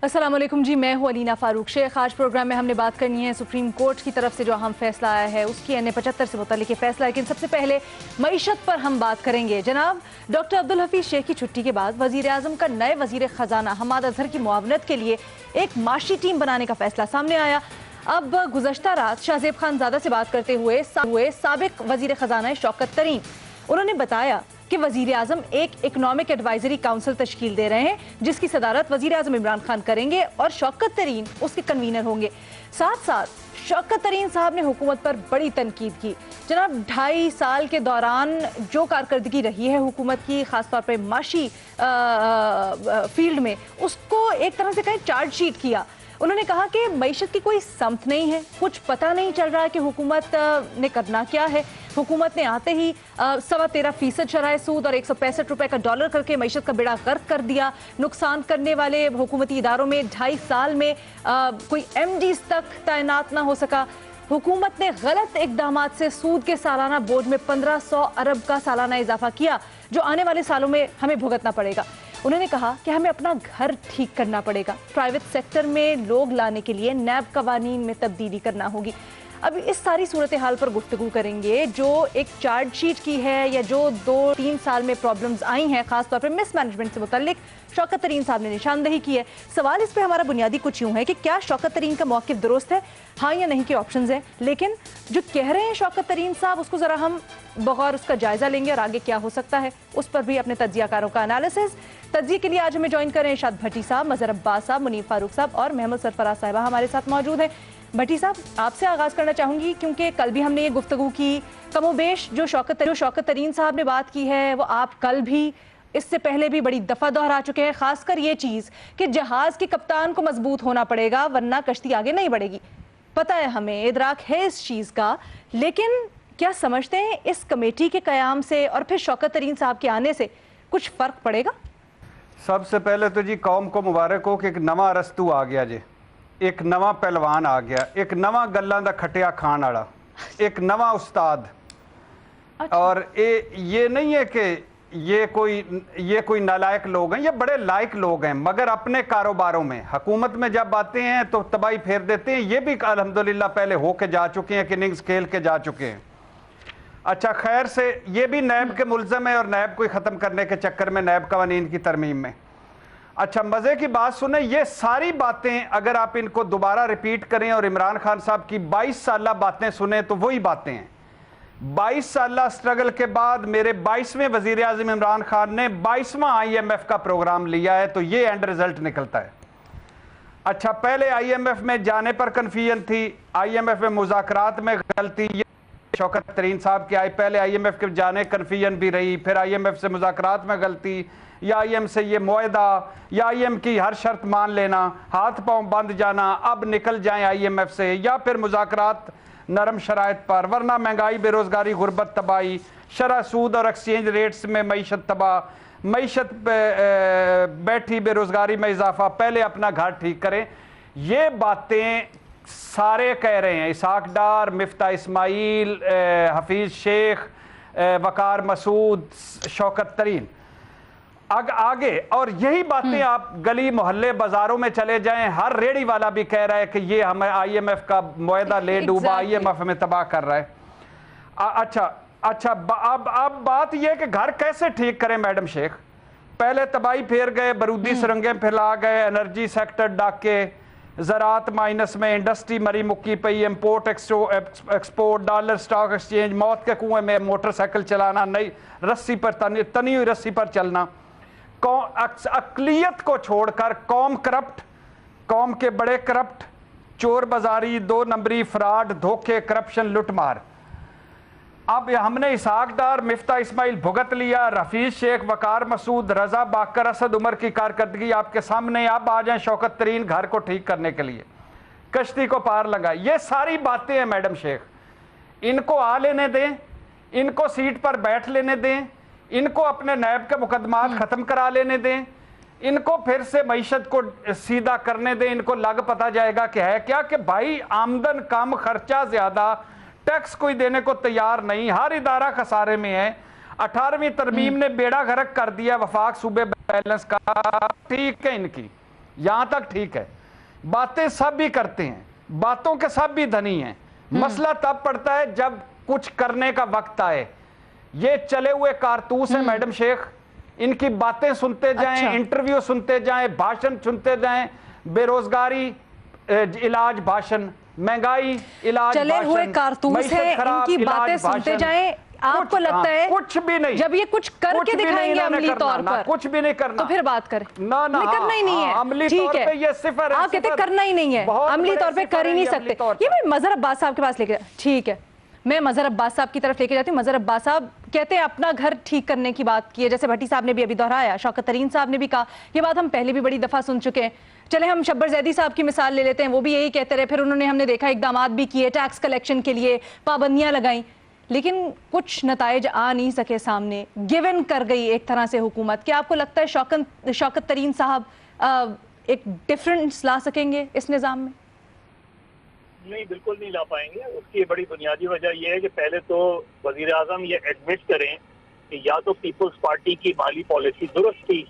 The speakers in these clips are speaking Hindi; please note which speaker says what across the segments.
Speaker 1: अस्सलाम वालेकुम जी, मैं हूँ अलीना फारूक शेख। आज प्रोग्राम में हमने बात करनी है सुप्रीम कोर्ट की तरफ से जो अहम फैसला आया है उसकी NA 75 से मुतालिक ये फैसला। लेकिन सबसे पहले मईशत पर हम बात करेंगे। जनाब डॉक्टर अब्दुल हफीज शेख की छुट्टी के बाद वजीर आजम का नए वजीर खजाना हम्माद अजहर की मुआवनत के लिए एक माशी टीम बनाने का फैसला सामने आया। अब गुज़श्ता रात शाहजेब खानजादा से बात करते हुए साबिक वजीर खजाना शौकत तरीन, उन्होंने बताया कि वजीर आजम एक इकोनॉमिक एडवाइजरी काउंसिल तश्कील दे रहे हैं जिसकी सदारत वजीर आजम इमरान खान करेंगे और शौकत तरीन उसके कन्वीनर होंगे। साथ साथ शौकत तरीन साहब ने हुकूमत पर बड़ी तनकीद की। जनाब 2.5 साल के दौरान जो कारकर्दगी रही है हुकूमत की, खासतौर पर माशी फील्ड में, उसको एक तरह से कहें चार्जशीट किया। उन्होंने कहा कि मईशत की कोई समत नहीं है, कुछ पता नहीं चल रहा कि हुकूमत ने करना क्या है। हुकूमत ने आते ही 13.25% शरह सूद और 165 रुपए का डॉलर करके मईशत का बेड़ा गर्क कर दिया। नुकसान करने वाले हुकूमती इदारों में 2.5 साल में कोई MDs तक तैनात ना हो सका। हुकूमत ने गलत इकदामात से सूद के सालाना बोझ में 1500 अरब का सालाना इजाफा किया जो आने वाले सालों में हमें भुगतना पड़ेगा। उन्होंने कहा कि हमें अपना घर ठीक करना पड़ेगा, प्राइवेट सेक्टर में लोग लाने के लिए नैब कवानीन में तब्दीली करना होगी। अब इस सारी सूरत हाल पर गुफ्तगू करेंगे जो एक चार्जशीट की है या जो 2-3 साल में प्रॉब्लम्स आई हैं, खासतौर पर मिसमैनेजमेंट से मुतल्लिक शौकत तरीन साहब ने निशानदही की है। सवाल इस पर हमारा बुनियादी कुछ यूँ है कि क्या शौकत तरीन का मौक़िफ़ दुरुस्त है, हाँ या नहीं के ऑप्शंस हैं। लेकिन जो कह रहे हैं शौकत तरीन साहब, उसको ज़रा हम बगौर उसका जायज़ा लेंगे और आगे क्या हो सकता है उस पर भी अपने तज्ज़ियाकारों का एनालिसिस। तज्ज़िये के लिए आज हमें ज्वाइन करें इरशाद भट्टी साहब, मज़हर अब्बास साहब, मुनीब फारूक साहब और महमूद सरफराज साहिबा हमारे साथ मौजूद हैं। भट्टी साहब, आपसे आगाज़ करना चाहूँगी क्योंकि कल भी हमने ये गुफ्तगू की, कमोबेश जो शौकत तरीन साहब ने बात की है वो आप कल भी इससे पहले भी बड़ी दफ़ा दोहरा चुके हैं। खासकर ये चीज़ कि जहाज़ के कप्तान को मजबूत होना पड़ेगा वरना कश्ती आगे नहीं बढ़ेगी। पता है, हमें इदराक है इस चीज़ का, लेकिन क्या समझते हैं इस कमेटी के क़याम से और फिर शौकत तरीन साहब के आने से कुछ फ़र्क पड़ेगा?
Speaker 2: सबसे पहले तो जी कौम को मुबारक हो कि एक नवा अरस्तू आ गया जी, एक नवा पहलवान आ गया, एक नवा गल्लां दा खटिया खान वाला, एक नवा उस्ताद। अच्छा। और ये नहीं है कि ये कोई नालायक लोग हैं, ये बड़े लायक लोग हैं, मगर अपने कारोबारों में हुकूमत में जब आते हैं तो तबाही फेर देते हैं। ये भी अल्हम्दुलिल्लाह पहले होके जा चुके हैं, इनिंग्स खेल के जा चुके हैं। अच्छा, खैर से ये भी नैब के मुल्ज़म है और नैब को ख़त्म करने के चक्कर में नैब कवानीन की तरमीम में। अच्छा, मज़े की बात सुने, ये सारी बातें अगर आप इनको दोबारा रिपीट करें और इमरान खान साहब की 22 साला बातें सुने तो वही बातें हैं। 22 साला स्ट्रगल के बाद मेरे 22वें वज़ीर आज़म इमरान खान ने 22वां IMF का प्रोग्राम लिया है, तो ये एंड रिजल्ट निकलता है। अच्छा, पहले IMF में जाने पर कन्फ्यूजन थी, IMF में मुज़ाकरात में गलती, शौकत तरीन साहब के आए, पहले IMF के जाने कन्फ्यूजन भी रही, फिर IMF से मुज़ाकरात में गलती, या IM से ये मुआहदा, या IM की हर शर्त मान लेना, हाथ पांव बंद जाना, अब निकल जाएं IMF से, या फिर मुज़ाकरात नरम शराइत पर, वरना महंगाई, बेरोज़गारी, गुर्बत, तबाही, शरह सूद और एक्सचेंज रेट्स में मईशत तबाह, मईशत बैठी, बेरोज़गारी में इजाफा, पहले अपना घर ठीक करें। ये बातें सारे कह रहे हैं, इसहाक डार, मिफ्ता इस्माइल, हफीज़ शेख, वकार मसूद, शौकत तरीन आगे। और यही बातें आप गली मोहल्ले बाजारों में चले जाएं, हर रेड़ी वाला भी कह रहा है कि ये हमें IMF का मुआहदा ले डूबा, IMF हमें तबाह कर रहा है। अच्छा, अब बात यह कि घर कैसे ठीक करें मैडम शेख। पहले तबाही फेर गए, बरूदी सुरंगें फैला गए, एनर्जी सेक्टर डाके, ज़रात माइनस में, इंडस्ट्री मरी मुक्की पई, import export, dollar stock exchange, मौत के कुएं में मोटरसाइकिल चलाना, नई रस्सी पर तनी हुई रस्सी पर चलना, अकलियत को छोड़कर कौम करप्ट, कौम के बड़े करप्ट, चोर बाजारी, 2 नंबरी, फ्रॉड, धोखे, करप्शन, लुटमार। अब हमने इसहाक डार, मिफ्ता इस्माइल भुगत लिया, हफीज शेख, वकार मसूद, रजा बाकर, असद उमर की कारकर्दगी आपके सामने। अब आ जाए शौकत तरीन घर को ठीक करने के लिए, कश्ती को पार लगा। ये सारी बातें हैं मैडम शेख, इनको आ लेने दें, इनको सीट पर बैठ लेने दें, इनको अपने नैब के मुकदमात ख़त्म करा लेने दें, इनको फिर से मईशत को सीधा करने दें। इनको लग पता जाएगा कि है क्या कि भाई आमदन कम, खर्चा ज़्यादा, टैक्स कोई देने को तैयार नहीं, हर इदारा खसारे में है। 18वीं तरमीम ने बेड़ा गर्क कर दिया वफाक सूबे बैलेंस का। ठीक है, इनकी यहां तक ठीक है, बातें सब भी करते हैं, बातों के सब भी धनी हैं। मसला तब पड़ता है जब कुछ करने का वक्त आए। ये चले हुए कारतूस है मैडम शेख, इनकी बातें सुनते जाएं,
Speaker 1: अच्छा।
Speaker 2: इंटरव्यू सुनते जाएं, भाषण सुनते जाएं, बेरोजगारी इलाज भाषण, महंगाई इलाज
Speaker 1: चले
Speaker 2: भाषण,
Speaker 1: हुए कारतूस
Speaker 2: मईशत
Speaker 1: है,
Speaker 2: खराब,
Speaker 1: इनकी
Speaker 2: इलाज
Speaker 1: बातें सुनते
Speaker 2: भाषण।
Speaker 1: जाएं। आपको लगता है
Speaker 2: कुछ भी नहीं,
Speaker 1: जब ये कुछ करके दिखाएंगे अमली तौर पर,
Speaker 2: कुछ भी नहीं करना,
Speaker 1: तो फिर बात करें।
Speaker 2: ना ना,
Speaker 1: करना ही नहीं है,
Speaker 2: अमली
Speaker 1: ठीक
Speaker 2: तौर
Speaker 1: है।
Speaker 2: पे ये सिफर है,
Speaker 1: आप कहते
Speaker 2: सिफर।
Speaker 1: करना ही नहीं है,
Speaker 2: बहुत
Speaker 1: अमली
Speaker 2: बड़े
Speaker 1: तौर पे
Speaker 2: सिफर
Speaker 1: कर ही
Speaker 2: है
Speaker 1: नहीं
Speaker 2: ये अमली
Speaker 1: सकते।
Speaker 2: तौर
Speaker 1: ये
Speaker 2: पर।
Speaker 1: मैं मजहर अब्बास साहब के पास लेके, ठीक है, मैं मजहर अब्बास साहब की तरफ लेके जाती हूँ। मजहर अब्बास साहब कहते हैं अपना घर ठीक करने की बात की है, जैसे भट्टी साहब ने भी अभी दोहराया, शौकत तरीन साहब ने भी कहा, ये बात हम पहले भी बड़ी दफा सुन चुके हैं। चले हम शब्बर जैदी साहब की मिसाल ले लेते हैं, वो भी यही कहते रहे, फिर उन्होंने हमने देखा इकदामात भी किए, टैक्स कलेक्शन के लिए पाबंदियां लगाई, लेकिन कुछ नताइज आ नहीं सके सामने, गिवन कर गई एक तरह से हुकूमत। क्या आपको लगता है शौकत तरीन साहब एक डिफरेंस ला सकेंगे इस निज़ाम में?
Speaker 3: नहीं, बिल्कुल नहीं ला पाएंगे। उसकी बड़ी बुनियादी वजह यह है कि पहले तो वजीर आजम ये एडमिट करें कि या तो पीपल्स पार्टी की माली पॉलिसी दुरुस्त थी,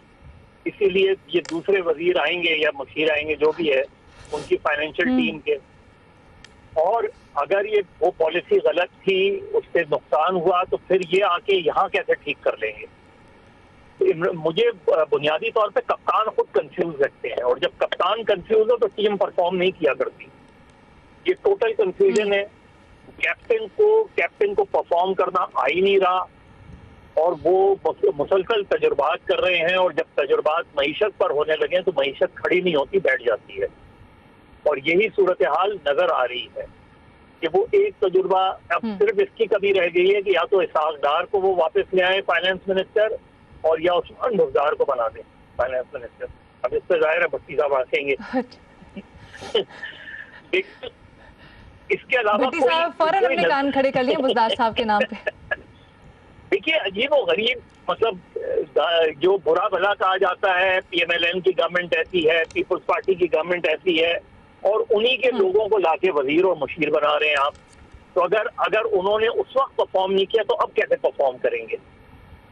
Speaker 3: इसीलिए ये दूसरे वजीर आएंगे या मशीर आएंगे जो भी है उनकी फाइनेंशियल टीम के, और अगर ये वो पॉलिसी गलत थी, उससे नुकसान हुआ, तो फिर ये आके यहाँ कैसे ठीक कर लेंगे। मुझे बुनियादी तौर पे कप्तान खुद कंफ्यूज रखते हैं, और जब कप्तान कंफ्यूज हो तो टीम परफॉर्म नहीं किया करती। ये टोटल कंफ्यूजन है। कैप्टन को परफॉर्म करना आ ही नहीं रहा, और वो मुसलसल तजुर्बात कर रहे हैं, और जब तजुर्बात मईशत पर होने लगे तो मईशत खड़ी नहीं होती, बैठ जाती है। और यही सूरत हाल नजर आ रही है कि वो एक तजुर्बा अब सिर्फ इसकी कमी रह गई है कि या तो इसहाक डार को वो वापस ले आए फाइनेंस मिनिस्टर, और या उस्मान बुज़दार को बना दें फाइनेंस मिनिस्टर। अब इस पर जाहिर है भट्टी साहब आसेंगे। इसके अलावा
Speaker 1: फौरन अपने कान खड़े कर लिए बुज़दार साहब के नाम पे।
Speaker 3: देखिए, अजीब और गरीब, मतलब जो बुरा भला कहा जाता है, PMLN की गवर्नमेंट ऐसी है, पीपल्स पार्टी की गवर्नमेंट ऐसी है, और उन्हीं के लोगों को लाके वजीर और मुशीर बना रहे हैं आप। तो अगर उन्होंने उस वक्त परफॉर्म नहीं किया तो अब कैसे परफॉर्म करेंगे?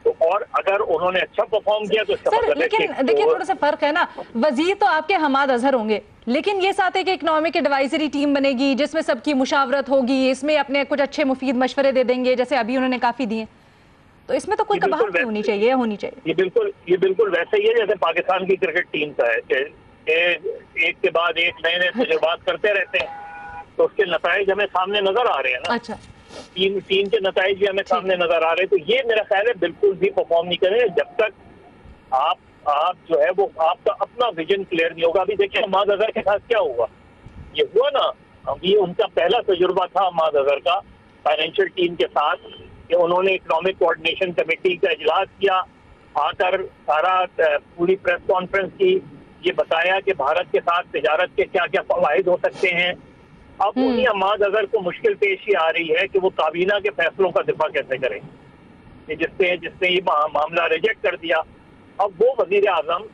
Speaker 3: तो और अगर उन्होंने अच्छा परफॉर्म किया तो
Speaker 1: सर, लेकिन देखिए थोड़ा सा फर्क है ना, वजीर तो आपके हमाद अजहर होंगे, लेकिन ये साथ एक इकोनॉमिक एडवाइजरी टीम बनेगी जिसमें सबकी मुशावरत होगी, इसमें अपने कुछ अच्छे मुफीद मशवरे दे देंगे, जैसे अभी उन्होंने काफी दिए। तो इसमें तो कोई कबाहत नहीं होनी चाहिए, होनी चाहिए।
Speaker 3: ये बिल्कुल वैसे ही है जैसे पाकिस्तान की क्रिकेट टीम का है, एक के बाद एक नए तजुर्बात करते रहते हैं, तो उसके नताइज हमें सामने नजर आ रहे हैं ना।
Speaker 1: अच्छा,
Speaker 3: टीम के नताइज भी हमें सामने नजर आ रहे हैं। तो ये मेरा ख्याल है बिल्कुल भी परफॉर्म नहीं करेंगे जब तक आप जो है वो आपका अपना विजन क्लियर नहीं होगा। अभी देखिए हमाद अजहर के साथ क्या हुआ, ये हुआ ना, ये उनका पहला तजुर्बा था हमाद अजहर का फाइनेंशियल टीम के साथ, कि उन्होंने इकोनॉमिक कोऑर्डिनेशन कमेटी का इजलास किया, आकर सारा पूरी प्रेस कॉन्फ्रेंस की, ये बताया कि भारत के साथ तिजारत के क्या क्या फवाइद हो सकते हैं। अब उन्हीं हमाद अजहर को मुश्किल पेश ही आ रही है कि वो काबीना के फैसलों का दिफा कैसे करें, जिसने ये मामला रिजेक्ट कर दिया। अब वो वजीर आजम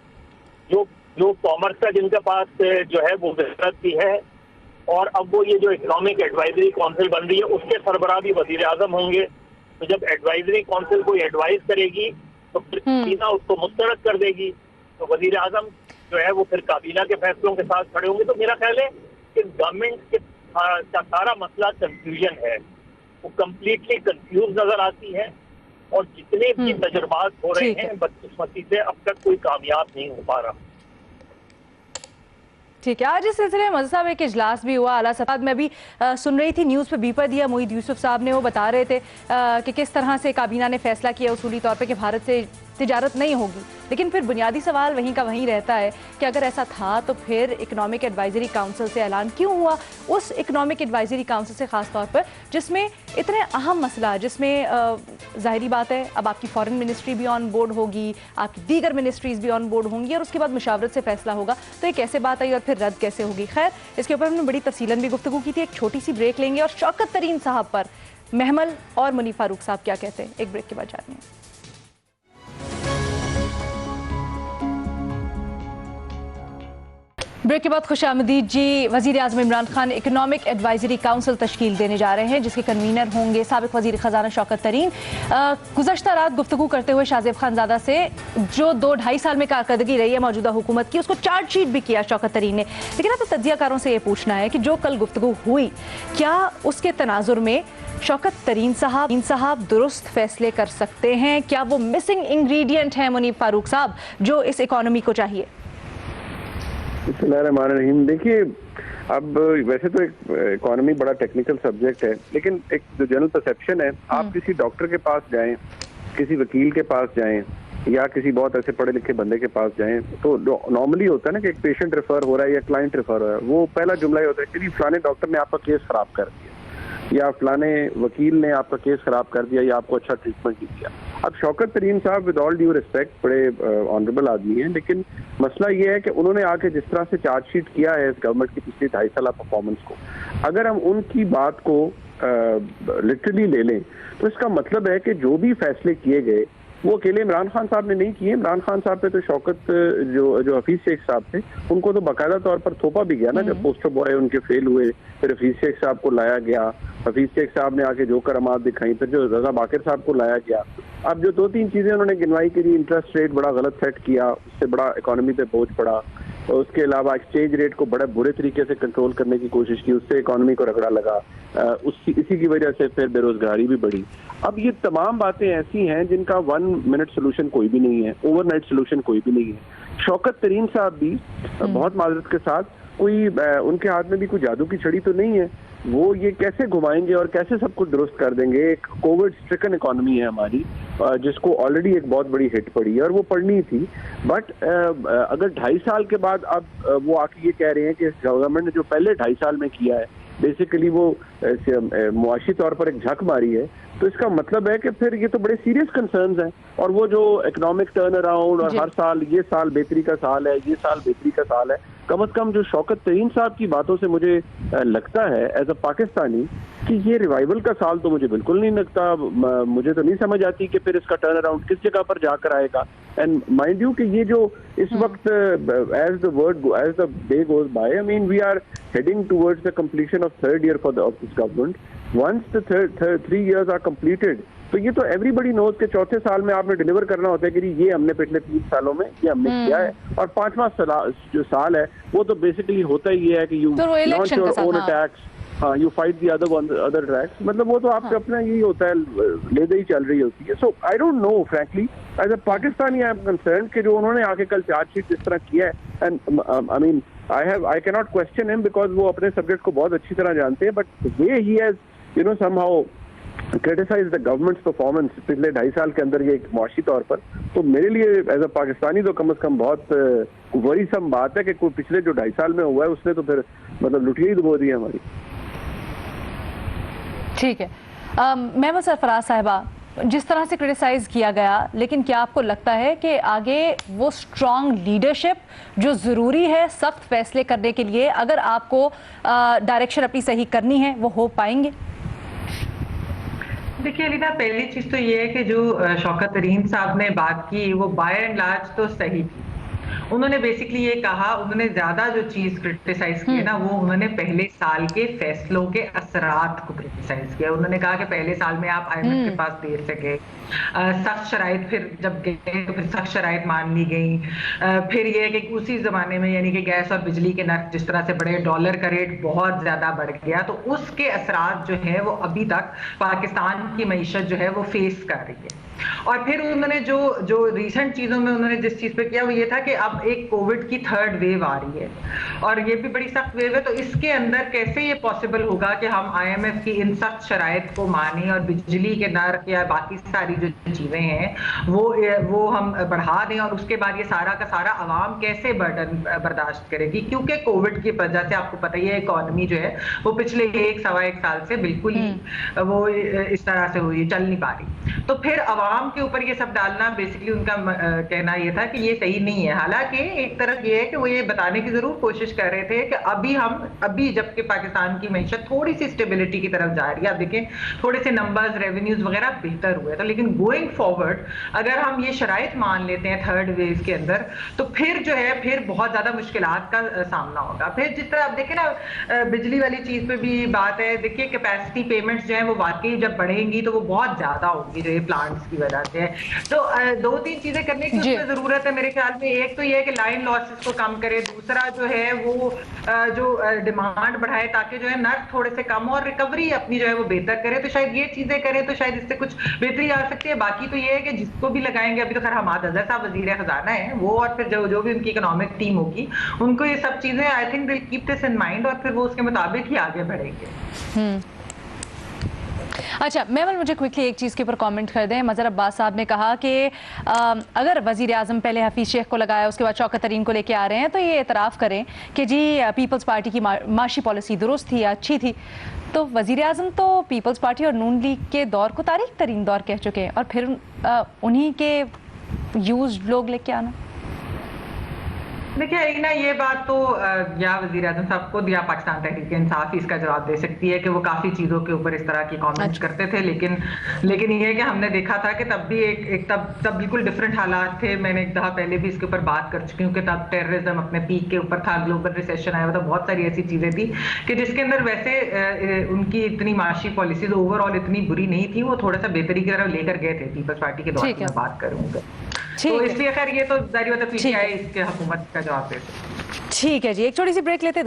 Speaker 3: जो कॉमर्स का जिनके पास जो है वो वज़ारत भी है, और अब वो ये जो इकोनॉमिक एडवाइजरी काउंसिल बन रही है उसके सरबराह भी वजीर आजम होंगे। तो जब एडवाइजरी काउंसिल कोई एडवाइस करेगी तो फिर काबीना उसको मुस्तरद कर देगी, तो वजीर आजम जो है वो फिर काबीना के फैसलों के साथ खड़े होंगे। तो मेरा ख्याल है कि गवर्नमेंट का सारा मसला कंफ्यूजन है, वो कम्प्लीटली कंफ्यूज नजर आती है, और जितने भी तजुर्बात हो रहे हैं बदकिस्मती से अब तक कोई कामयाब नहीं हो पा रहा।
Speaker 1: ठीक है, आज इस सिलसिले में मज़ा साहब एक इजलास भी हुआ आला सफात में, अभी सुन रही थी न्यूज़ पे बीपा दिया मोहित यूसुफ साहब ने, वो बता रहे थे कि किस तरह से काबीना ने फैसला किया उसूली तौर पे कि भारत से तिजारत नहीं होगी। लेकिन फिर बुनियादी सवाल वहीं का वहीं रहता है कि अगर ऐसा था तो फिर इकोनॉमिक एडवाइजरी काउंसिल से ऐलान क्यों हुआ, उस इकोनॉमिक एडवाइजरी काउंसिल से ख़ास तौर पर जिसमें इतने अहम मसला, जिसमें ज़ाहिरी बात है अब आपकी फॉरेन मिनिस्ट्री भी ऑन बोर्ड होगी, आपकी दीगर मिनिस्ट्रीज़ भी ऑन बोर्ड होंगी, और उसके बाद मुशावरत से फैसला होगा, तो ये कैसे बात आई और फिर रद्द कैसे होगी। खैर, इसके ऊपर हमने बड़ी तफसीलन भी गुफ्तगू की थी। एक छोटी सी ब्रेक लेंगे और शौकत तरीन साहब पर महमल और मुनीफ फारूक साहब क्या कहते हैं, एक ब्रेक के बाद जानिए। ब्रेक के बाद खुशामदीद जी। वजीर आज़म Imran Khan economic advisory council तश्कील देने जा रहे हैं, जिसके कन्वीनर होंगे साबिक वजीर ख़जाना शौकत तरीन। गुज़श्ता रात गुफ्तगू करते हुए शाहज़ेब खानज़ादा से जो 2-2.5 साल में कारकर्दगी रही है मौजूदा हुकूमत की, उसको चार्जशीट भी किया शौकत तरीन ने। लेकिन अब तज्जियाकारों से ये पूछना है कि जो कल गुफ्तगू हुई, क्या उसके तनाजुर में शौकत तरीन साहब दुरुस्त फैसले कर सकते हैं? क्या वो मिसिंग इंग्रेडिएंट हैं मुनीब फारूक साहब, जो इस इकॉनमी को चाहिए?
Speaker 4: बिस्मिल्लाहिर्रहमानिर्रहीम। देखिए, अब वैसे तो इकोनॉमी बड़ा टेक्निकल सब्जेक्ट है, लेकिन एक जो जनरल परसेप्शन है, आप किसी डॉक्टर के पास जाएं, किसी वकील के पास जाएं या किसी बहुत ऐसे पढ़े लिखे बंदे के पास जाएं, तो नॉर्मली होता है ना कि एक पेशेंट रेफर हो रहा है या क्लाइंट रेफर हो रहा है, वो पहला जुमला ही होता है कि फलाने डॉक्टर ने आपका केस खराब कर दिया या फलाने वकील ने आपका केस खराब कर दिया या आपको अच्छा ट्रीटमेंट नहीं दिया। अब शौकत तरीन साहब विद ऑल ड्यू रिस्पेक्ट बड़े ऑनरेबल आदमी हैं, लेकिन मसला ये है कि उन्होंने आके जिस तरह से चार्जशीट किया है इस गवर्नमेंट की पिछली 2.5 साल परफॉर्मेंस को, अगर हम उनकी बात को लिटरली ले लें तो इसका मतलब है कि जो भी फैसले किए गए वो अकेले इमरान खान साहब ने नहीं किए। इमरान खान साहब पे तो शौकत जो हफीज शेख साहब थे उनको तो बाकायदा तौर पर थोपा भी गया ना, जब पोस्टर बॉय उनके फेल हुए, फिर हफीज शेख साहब को लाया गया, हफीज शेख साहब ने आके जो करामात दिखाई, फिर जो रजा बाकिर साहब को लाया गया। अब जो 2-3 चीजें उन्होंने गिनवाई करी, इंटरेस्ट रेट बड़ा गलत सेट किया, उससे बड़ा इकोनॉमी पे बोझ पड़ा, और उसके अलावा एक्सचेंज रेट को बड़े बुरे तरीके से कंट्रोल करने की कोशिश की, उससे इकोनॉमी को रगड़ा लगा, इसी की वजह से फिर बेरोजगारी भी बढ़ी। अब ये तमाम बातें ऐसी हैं जिनका 1 मिनट सोल्यूशन कोई भी नहीं है, ओवरनाइट सोल्यूशन कोई भी नहीं है। शौकत तरीन साहब भी बहुत माजरत के साथ कोई उनके हाथ में भी कोई जादू की छड़ी तो नहीं है, वो ये कैसे घुमाएंगे और कैसे सब कुछ दुरुस्त कर देंगे। एक कोविड स्ट्रिकन इकोनॉमी है हमारी, जिसको ऑलरेडी एक बहुत बड़ी हिट पड़ी है और वो पड़नी थी, बट अगर 2.5 साल के बाद अब वो आके ये कह रहे हैं कि गवर्नमेंट ने जो पहले 2.5 साल में किया है बेसिकली वो मुआशी तौर पर एक झक मारी है, तो इसका मतलब है कि फिर ये तो बड़े सीरियस कंसर्न्स हैं। और वो जो इकोनॉमिक टर्न अराउंड और हर साल ये साल बेहतरी का साल है, ये साल बेहतरी का साल है, कम से कम जो शौकत तरीन साहब की बातों से मुझे लगता है एज अ पाकिस्तानी कि ये रिवाइवल का साल तो मुझे बिल्कुल नहीं लगता। मुझे तो नहीं समझ आती कि फिर इसका टर्न अराउंड किस जगह पर जाकर आएगा। एंड माइंड यू कि ये जो इस वक्त as the day goes by, I mean we are heading towards the completion of 3rd year of this government. Once the 3 years are completed, तो ये तो एवरीबडी नोज के चौथे साल में आपने डिलीवर करना होता है कि ये हमने पिछले 3 सालों में ये हमने किया है, और 5वां जो साल है वो तो बेसिकली होता ही ये है कि you launch your own attacks, हाँ, you fight the other tracks, मतलब वो तो आपके अपना यही होता है, ले दे ही चल रही होती है। So I don't know frankly as a Pakistani I am concern कि जो उन्होंने आके कल चार्जशीट जिस तरह किया है, and I mean I cannot question him because वो अपने सब्जेक्ट को बहुत अच्छी तरह जानते हैं, but the way he has somehow criticized the government's performance पिछले 2.5 साल के अंदर, ये एक मुआशी तौर पर, तो मेरे लिए एज अ पाकिस्तानी तो कम से कम बहुत वरीसम बात है कि कोई पिछले जो 2.5 साल में हुआ है उसने तो फिर मतलब लुटिया ही दबो दी है हमारी।
Speaker 1: ठीक है, महमूद सरफराज साहिबा, जिस तरह से क्रिटिसाइज किया गया, लेकिन क्या आपको लगता है कि आगे वो स्ट्रॉन्ग लीडरशिप जो ज़रूरी है सख्त फैसले करने के लिए, अगर आपको डायरेक्शन अपनी सही करनी है, वो हो पाएंगे?
Speaker 5: देखिए अलीना, पहली चीज तो ये है कि जो शौकत तरीन साहब ने बात की वो बाय एंड लार्ज तो सही थी। उन्होंने बेसिकली ये कहा, उन्होंने ज्यादा जो चीज क्रिटिसाइज की है ना, वो उन्होंने पहले साल के फैसलों के असरात को क्रिटिसाइज किया। उन्होंने कहा कि पहले साल में आप IMF के पास देर से गए, सख्त शराइत, फिर जब गए तो फिर सख्त शराइत मान ली गई, फिर ये कि उसी जमाने में यानी कि गैस और बिजली के नर्क जिस तरह से बढ़े, डॉलर का रेट बहुत ज्यादा बढ़ गया, तो उसके असरात जो है वो अभी तक पाकिस्तान की मईशत जो है वो फेस कर रही है। और फिर उन्होंने जो रिसेंट चीजों में उन्होंने जिस चीज पे किया वो ये था कि अब एक कोविड की 3rd वेव आ रही है और ये भी बड़ी सख्त वेव है, तो इसके अंदर कैसे ये पॉसिबल होगा कि हम IMF की इन सख्त शराइत को माने और बिजली के नर्क या बाकी सारी जो चीजें हैं वो हम बढ़ा दें, और उसके बाद ये सारा का सारा अवाम कैसे बर्डन बर्दाश्त करेगी, क्योंकि कोविड की वजह से आपको पता ही है इकोनॉमी जो है वो पिछले 1-1.25 साल से बिल्कुल ही वो इस तरह से हुई, चल नहीं पा रही। तो फिर आवाम के ऊपर ये सब डालना, बेसिकली उनका कहना ये था कि ये सही नहीं है। हालांकि हालांकि एक तरफ ये है कि वो ये बताने की जरूर कोशिश कर रहे थे कि अभी जबकि पाकिस्तान की मैशत थोड़ी सी स्टेबिलिटी की तरफ जा रही है, आप देखें थोड़े से नंबर्स रेवेन्यूज वगैरह बेहतर हुए, तो लेकिन गोइंग फॉरवर्ड अगर हम ये शराइत मान लेते हैं थर्ड वेव के अंदर, तो फिर जो है फिर बहुत ज्यादा मुश्किलात का सामना होगा। फिर जिस तरह आप देखें ना, बिजली वाली चीज पे भी बात है, देखिए कैपेसिटी पेमेंट्स जो है वो वाकई जब बढ़ेंगी तो वो बहुत ज्यादा होगी जो ये प्लांट्स की वजह से। तो दो तीन चीजें करने की उसमें जरूरत है मेरे ख्याल में। एक तो ये है कि लाइन लॉसेस को कम करे, दूसरा जो है वो जो डिमांड बढ़ाए ताकि जो है नर्क थोड़े से कम और रिकवरी अपनी जो है वो बेहतर करे। तो शायद ये चीजें करें तो शायद इससे कुछ बेहतरी आ सकती है। बाकी तो ये है कि जिसको भी लगाएंगे, अभी तो खैर हमाद अजहर साहब वजीर खजाना है वो, और फिर जो भी उनकी इकोनॉमिक टीम होगी उनको ये सब चीजें I think will keep this in mind और फिर वो उसके मुताबिक ही आगे बढ़ेंगे।
Speaker 1: अच्छा मेमल, मुझे क्विकली एक चीज़ के ऊपर कमेंट कर दें। मज़हर अब्बास साहब ने कहा कि अगर वज़ीर आज़म पहले हफीज़ शेख को लगाया, उसके बाद शौकत तरीन को लेके आ रहे हैं, तो ये एतराफ़ करें कि जी पीपल्स पार्टी की माशी पॉलिसी दुरुस्त थी, अच्छी थी। तो वज़ीर आज़म तो पीपल्स पार्टी और नून लीग के दौर को तारीख तरीन दौर कह चुके हैं, और फिर उन्हीं के यूज लोग लेके आना।
Speaker 5: देखिए ना, ये बात तो या वज़ीर आज़म साहब खुद या पाकिस्तान तहरीक इंसाफ ही इसका जवाब दे सकती है कि वो काफ़ी चीज़ों के ऊपर इस तरह की कमेंट्स करते थे, लेकिन ये है कि हमने देखा था कि तब भी तब बिल्कुल डिफरेंट हालात थे। मैंने एक दफ़ा पहले भी इसके ऊपर बात कर चुकी हूँ कि तब टेररिज्म अपने पीक के ऊपर था, ग्लोबल रिसेशन आया हुआ था, बहुत सारी ऐसी चीज़ें थी कि जिसके अंदर वैसे उनकी इतनी माशी पॉलिसीज ओवरऑल इतनी बुरी नहीं थी, वो थोड़ा सा बेहतरी की तरफ लेकर गए थे पीपल्स पार्टी के दौर की बात करूँगा। तो इसलिए खैर ये तो जारी होता पीटीआई इसके हुकूमत का जवाब दे सकती।
Speaker 1: ठीक है जी, एक छोटी सी ब्रेक लेते हैं।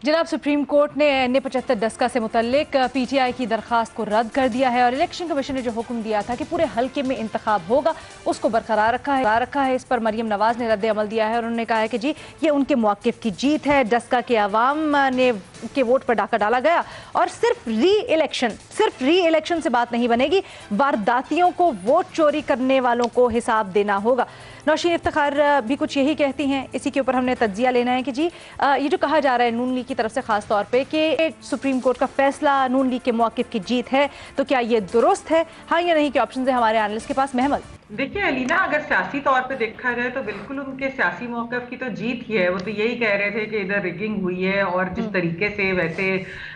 Speaker 1: जनाब, सुप्रीम कोर्ट ने NA-75 डस्का से मुतल्लिक PTI की दरख्वास्त को रद्द कर दिया है और इलेक्शन कमीशन ने जो हुक्म दिया था कि पूरे हल्के में इंतखाब होगा उसको बरकरार रखा है। इस पर मरियम नवाज ने रद्द अमल दिया है और उन्होंने कहा है कि जी ये उनके मौक़िफ़ की जीत है। डस्का के अवाम ने के वोट पर डाका डाला गया और सिर्फ री इलेक्शन से बात नहीं बनेगी, वारदातियों को वोट चोरी करने वालों को हिसाब देना होगा। नौशीन इफ्तिखार भी कुछ यही कहती हैं। इसी के ऊपर हमने तज्जिया लेना है कि जी ये जो कहा जा रहा है नून लीग की तरफ से खास तौर पे कि सुप्रीम कोर्ट का फैसला नून लीग के मौक़िफ़ की जीत है, तो क्या ये दुरुस्त है, हाँ या नहीं के ऑप्शन है हमारे एनालिस्ट के पास। महमद,
Speaker 5: देखिए अलीना, अगर सियासी तौर पे देखा जाए तो बिल्कुल उनके सियासी मौक़िफ़ की तो जीत ही है। वो तो यही कह रहे थे कि इधर रिगिंग हुई है और जिस तरीके से वैसे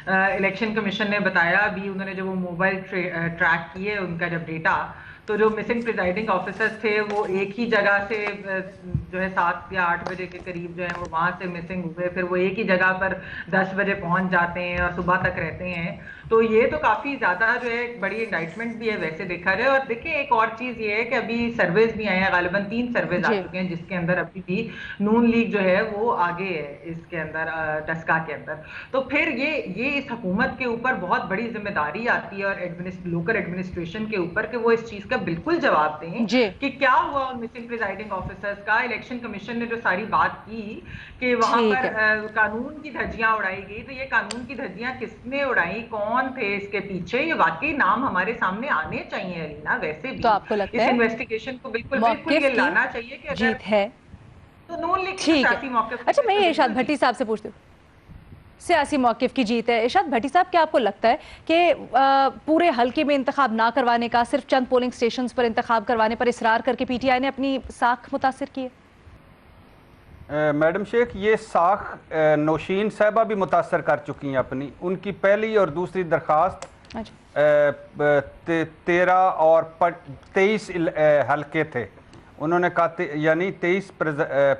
Speaker 5: इलेक्शन कमीशन ने बताया भी, उन्होंने जो वो मोबाइल ट्रैक किए उनका जब डेटा, तो जो मिसिंग प्रिजाइडिंग ऑफिसर्स थे वो एक ही जगह से जो है 7 या 8 बजे के करीब जो है वो वहाँ से मिसिंग हुए, फिर वो एक ही जगह पर 10 बजे पहुँच जाते हैं और सुबह तक रहते हैं। तो ये तो काफ़ी ज़्यादा जो है एक बड़ी इंडाइटमेंट भी है वैसे देखा जाए। और देखिए एक और चीज़ ये है कि अभी सर्वेज भी आए हैं, गालिबन 3 सर्वेज आ चुके हैं जिसके अंदर अभी भी नून लीग जो है वो आगे है इसके अंदर, डस्का के अंदर। तो फिर ये इस हुकूमत के ऊपर बहुत बड़ी जिम्मेदारी आती है और लोकल एडमिनिस्ट्रेशन के ऊपर कि वो इस चीज़ का बिल्कुल जवाब दें कि क्या हुआ उन मिसिंग प्रिजाइडिंग ऑफिसर्स का। इलेक्शन कमीशन ने जो सारी बात की कि वहां पर कानून की धज्जियां उड़ाई गई, तो ये कानून की धज्जियां किसने उड़ाई, कौन थे इसके पीछे, ये वाकई नाम हमारे सामने आने चाहिए अलीना। वैसे भी
Speaker 1: तो आपको लगता है
Speaker 5: इस इन्वेस्टिगेशन को बिल्कुल ये लाना चाहिए कि
Speaker 1: जीत है
Speaker 5: तो नून लीग की सियासी मौक़िफ़।
Speaker 1: अच्छा, मैं इरशाद भट्टी साहब से पूछती हूँ, सियासी मौक़िफ़ की जीत है। इरशाद भट्टी साहब, क्या आपको लगता है कि पूरे हल्के में इंतखाब ना करवाने का, सिर्फ चंद पोलिंग स्टेशन पर इंतखाब करवाने पर इसरार करके PTI ने अपनी साख मुतासिर की है?
Speaker 2: मैडम शेख, ये साख नौशीन साहबा भी मुतासर कर चुकी हैं अपनी। उनकी पहली और दूसरी दरख्वास्त 13 और 23 हल्के थे, उन्होंने कहा यानी 23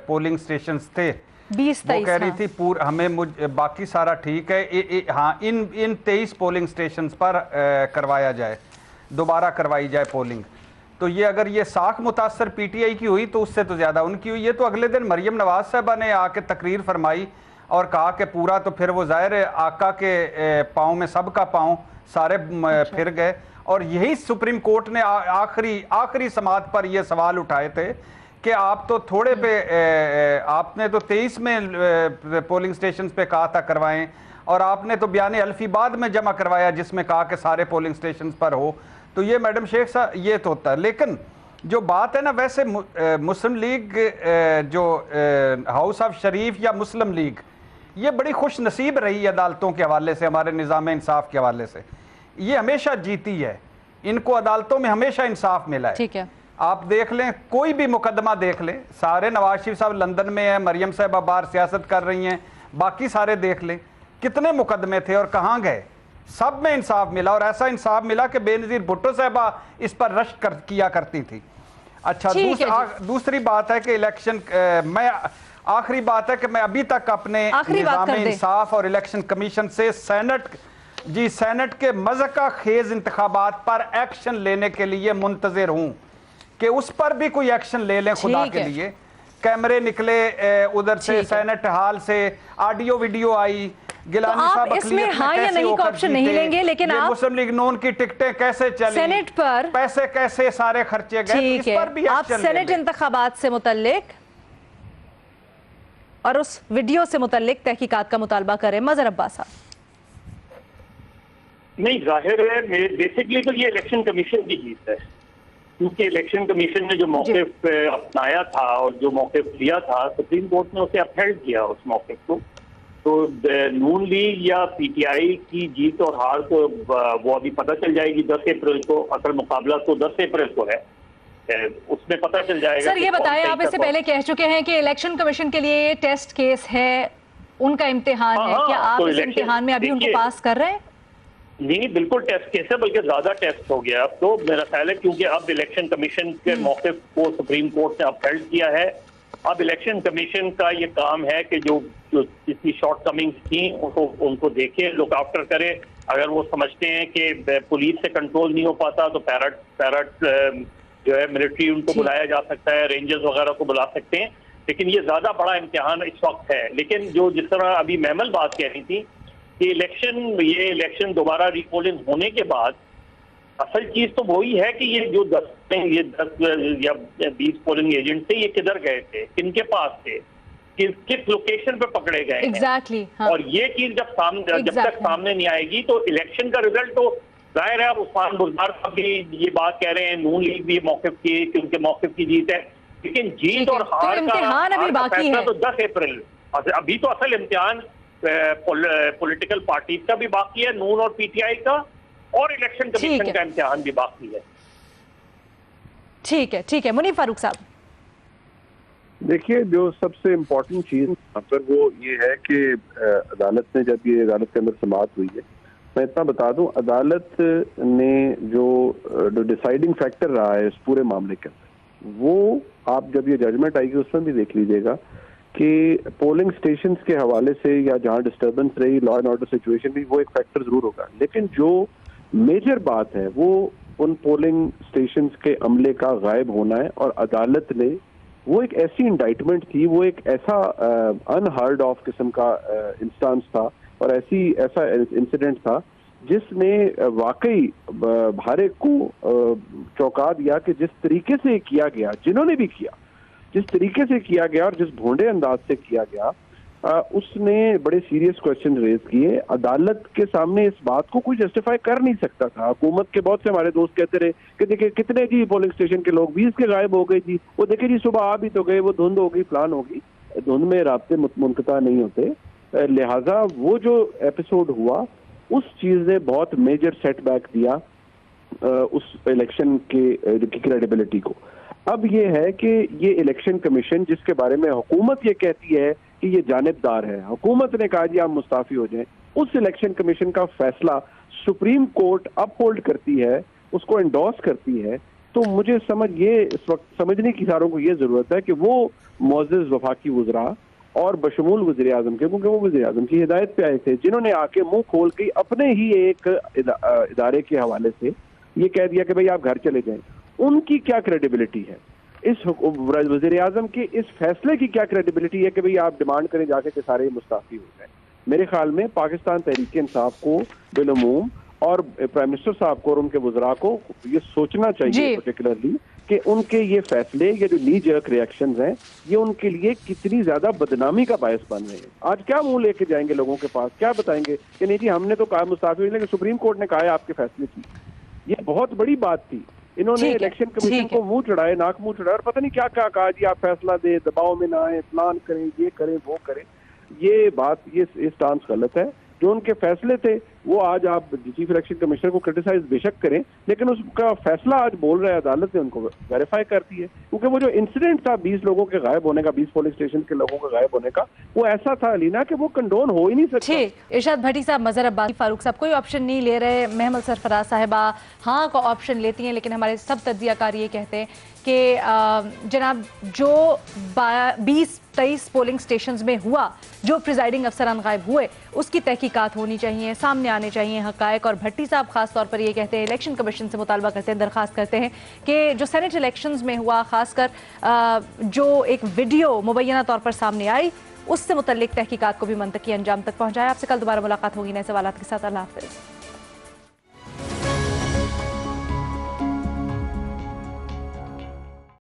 Speaker 2: पोलिंग स्टेशंस थे।
Speaker 1: 20
Speaker 2: वो कह रही थी हमें बाकी सारा ठीक है, हाँ इन 23 पोलिंग स्टेशंस पर करवाया जाए, दोबारा करवाई जाए पोलिंग। तो ये अगर ये साख मुतासर PTI की हुई तो उससे तो ज़्यादा उनकी हुई। ये तो अगले दिन मरियम नवाज साहबा ने आके तकरीर फरमाई और कहा कि पूरा तो फिर वो ज़ाहिर है आका के पाँव में सबका पाँव सारे फिर गए। और यही सुप्रीम कोर्ट ने आखिरी समाअत पर ये सवाल उठाए थे कि आप तो थोड़े पे आपने तो 23 में पोलिंग स्टेशन पे कहा था करवाएं, और आपने तो बयान हल्फी बाद में जमा करवाया जिसमें कहा कि सारे पोलिंग स्टेशन पर हो। तो ये मैडम शेख साहब ये तो होता है। लेकिन जो बात है ना, वैसे मुस्लिम लीग जो हाउस ऑफ शरीफ या मुस्लिम लीग, ये बड़ी खुश नसीब रही है अदालतों के हवाले से, हमारे निज़ाम इंसाफ के हवाले से। ये हमेशा जीती है। इनको अदालतों में हमेशा इंसाफ मिला है।
Speaker 1: ठीक है,
Speaker 2: आप देख लें, कोई भी मुकदमा देख लें, सारे नवाज शरीफ साहब लंदन में है, मरियम साहब बाहर सियासत कर रही हैं, बाकी सारे देख लें, कितने मुकदमे थे और कहाँ गए, सब में इंसाफ मिला। और ऐसा इंसाफ मिला कि बेनज़ीर भुट्टो साहबा इस पर रश्क किया करती थी। अच्छा, दूसरी बात है कि इलेक्शन मैं आखिरी बात है कि मैं अभी तक अपने निज़ाम इंसाफ और इलेक्शन कमीशन से सेनेट के मज़हका खेज इंतखाबात पर एक्शन लेने के लिए मुंतज़िर हूँ कि उस पर भी कोई एक्शन ले लें खुदा के लिए। कैमरे निकले उधर से, सेनेट हाल से ऑडियो वीडियो आई, गिलानी साहब
Speaker 1: इसमें हाँ या नहीं का ऑप्शन नहीं लेंगे, लेकिन आप
Speaker 2: मुस्लिम लीग नून की टिकटें कैसे चली,
Speaker 1: सेनेट पर
Speaker 2: पैसे कैसे सारे खर्चे गए, इस पर भी
Speaker 1: आप सेनेट इंतखाबात से मुतल्लिक और उस वीडियो से मुतल्लिक तहकीकात का मुतालबा करें। मजहर अब्बास साहब।
Speaker 3: नहीं, जाहिर है बेसिकली तो ये इलेक्शन कमीशन की जीत है, क्योंकि इलेक्शन कमीशन ने जो मौक़िफ़ अपनाया था और जो मौक़िफ़ लिया था, सुप्रीम कोर्ट ने उसे अपहेल्ड किया उस मौक़िफ़ को। तो नून लीग या पीटीआई की जीत और हार को वो अभी पता चल जाएगी 10 अप्रैल को। असल मुकाबला तो 10 अप्रैल को है, उसमें पता चल जाएगा।
Speaker 1: सर ये बताएं, आप इससे पहले कह चुके हैं कि इलेक्शन कमीशन के लिए ये टेस्ट केस है, उनका इम्तिहान है, क्या आप
Speaker 3: तो
Speaker 1: इस इम्तिहान में अभी उनको पास कर रहे हैं?
Speaker 3: नहीं, बिल्कुल टेस्ट केस है, बल्कि ज्यादा टेस्ट हो गया अब तो मेरा ख्याल है, क्योंकि अब इलेक्शन कमीशन के मौक़िफ़ को सुप्रीम कोर्ट ने अपहेल्ड किया है। अब इलेक्शन कमीशन का ये काम है कि जो जितनी शॉर्ट कमिंग्स थी उनको देखे, लुक आफ्टर करे। अगर वो समझते हैं कि पुलिस से कंट्रोल नहीं हो पाता तो पैरट जो है मिलिट्री, उनको बुलाया जा सकता है, रेंजर्स वगैरह को बुला सकते हैं। लेकिन ये ज्यादा बड़ा इम्तिहान इस वक्त है। लेकिन जो जिस तरह अभी महमल बात कह रही थी कि ये इलेक्शन दोबारा रिपोलिंग होने के बाद असल चीज तो वही है कि ये जो 10 या 20 पोलिंग एजेंट थे, ये किधर गए थे, किनके पास थे, किस लोकेशन पे पकड़े गए
Speaker 1: exactly,
Speaker 3: हाँ। और ये चीज जब तक सामने नहीं आएगी तो इलेक्शन का रिजल्ट तो जाहिर है। अब उस्मान बुज़दार साहब भी ये बात कह रहे हैं, नून लीग भी मौक़िफ़ की, उनके मौक़िफ़ की जीत है, लेकिन जीत और हार का फैसला तो 10 अप्रैल। अभी तो असल इम्तिहान पॉलिटिकल पार्टी का भी बाकी है, नून और पीटीआई का, और इलेक्शन कमीशन का इम्तिहान भी बाकी है।
Speaker 1: ठीक है मुनीफ फारूक साहब।
Speaker 4: देखिए, जो सबसे इम्पोर्टेंट चीज यहाँ पर वो ये है कि अदालत ने, जब ये अदालत के अंदर समाअत हुई है, मैं इतना बता दूं, अदालत ने जो डिसाइडिंग फैक्टर रहा है इस पूरे मामले के अंदर, वो आप जब ये जजमेंट आएगी उसमें भी देख लीजिएगा कि पोलिंग स्टेशंस के हवाले से या जहाँ डिस्टर्बेंस रही, लॉ एंड ऑर्डर सिचुएशन भी, वो एक फैक्टर जरूर होगा। लेकिन जो मेजर बात है वो उन पोलिंग स्टेशंस के अमले का गायब होना है। और अदालत ने, वो एक ऐसी इंडाइटमेंट थी, वो एक ऐसा अनहर्ड ऑफ किस्म का इंस्टांस था और ऐसा इंसिडेंट था जिसने वाकई भारत को चौंका दिया कि जिस तरीके से किया गया, जिन्होंने भी किया, जिस तरीके से किया गया और जिस भोंडे अंदाज से किया गया, उसने बड़े सीरियस क्वेश्चन रेज किए। अदालत के सामने इस बात को कोई जस्टिफाई कर नहीं सकता था। हुकूमत के बहुत से हमारे दोस्त कहते रहे कि देखिए कितने जी पोलिंग स्टेशन के लोग 20 के गायब हो गए जी, वो देखिए जी सुबह आ भी तो गए, वो धुंध हो गई, प्लान होगी। धुंध में रास्ते मुनक़ता नहीं होते। लिहाजा वो जो एपिसोड हुआ, उस चीज ने बहुत मेजर सेटबैक दिया उस इलेक्शन की क्रेडिबिलिटी को। अब ये है कि ये इलेक्शन कमीशन, जिसके बारे में हुकूमत ये कहती है कि ये जानिबदार है, हुकूमत ने कहा जी आप मुस्ताफी हो जाएं, उस इलेक्शन कमीशन का फैसला सुप्रीम कोर्ट अपहोल्ड करती है, उसको एंडोर्स करती है। तो मुझे इस वक्त समझने की सारों को ये जरूरत है कि वो मोअज़्ज़िज़ वफाकी वज़रा और बशमूल वज़ीर आज़म के, क्योंकि वो वज़ीर आज़म की हिदायत पे आए थे, जिन्होंने आके मुंह खोल के अपने ही एक इदारे के हवाले से ये कह दिया कि भाई आप घर चले जाएं, उनकी क्या क्रेडिबिलिटी है? इस वज़ीर आज़म के इस फैसले की क्या क्रेडिबिलिटी है कि भाई आप डिमांड करें जाके कि सारे मुस्ताफी हो जाए? मेरे ख्याल में पाकिस्तान तहरीक इंसाफ को बिलूम और प्राइम मिनिस्टर साहब को और उनके वज़रा को ये सोचना चाहिए पर्टिकुलरली कि उनके ये फैसले, ये जो नी जर्क रिएक्शंस हैं, ये उनके लिए कितनी ज्यादा बदनामी का बायस बन रहे हैं। आज क्या मुंह लेके जाएंगे लोगों के पास, क्या बताएंगे कि नहीं जी हमने तो कहा मुस्ताफी, लेकिन सुप्रीम कोर्ट ने कहा है आपके फैसले की। ये बहुत बड़ी बात थी। इन्होंने इलेक्शन कमीशन को मुंह चढ़ाए, नाक मुंह चढ़ाए और पता नहीं क्या क्या कहा जी आप फैसला दे, दबाव में ना आए, प्लान करें, ये करें, वो करें। ये बात, ये स्टांस गलत है। जो उनके फैसले थे वो आज आप चीफ इलेक्शन कमिश्नर को क्रिटिसाइज बेशक करें, लेकिन उसका फैसला आज बोल रहा है अदालत ने उनको वेरीफाई कर दी है, क्योंकि वो जो इंसिडेंट था 20 लोगों के गायब होने का, 20 पोलिंग स्टेशन के लोगों के गायब होने का, वो ऐसा था अलीना कि वो कंडोन हो ही नहीं सकता।
Speaker 1: ठीक, इरशाद भट्टी साहब, मजहर अब्बासी, फारूक साहब कोई ऑप्शन नहीं ले रहे, महमल सरफराज साहिबा हाँ का ऑप्शन लेती हैं, लेकिन हमारे सब तज्जियाकार ये कहते हैं कि जनाब जो 20-23 पोलिंग स्टेशंस में हुआ, जो प्रिजाइडिंग अफसरान गायब हुए, उसकी तहकीकात होनी चाहिए, सामने आने चाहिए हकायक। और भट्टी साहब खास तौर पर ये कहते हैं, इलेक्शन कमीशन से मुतालबा करते हैं, दरख्वास्त करते हैं कि जो सेनेट इलेक्शंस में हुआ, खासकर जो एक वीडियो मुबैना तौर पर सामने आई, उससे मुतल्लिक तहकीकात को भी मंतकी अंजाम तक पहुंचाया। आपसे कल दोबारा मुलाकात होगी नए सवालात के साथ। अल्लाह हाफिज़।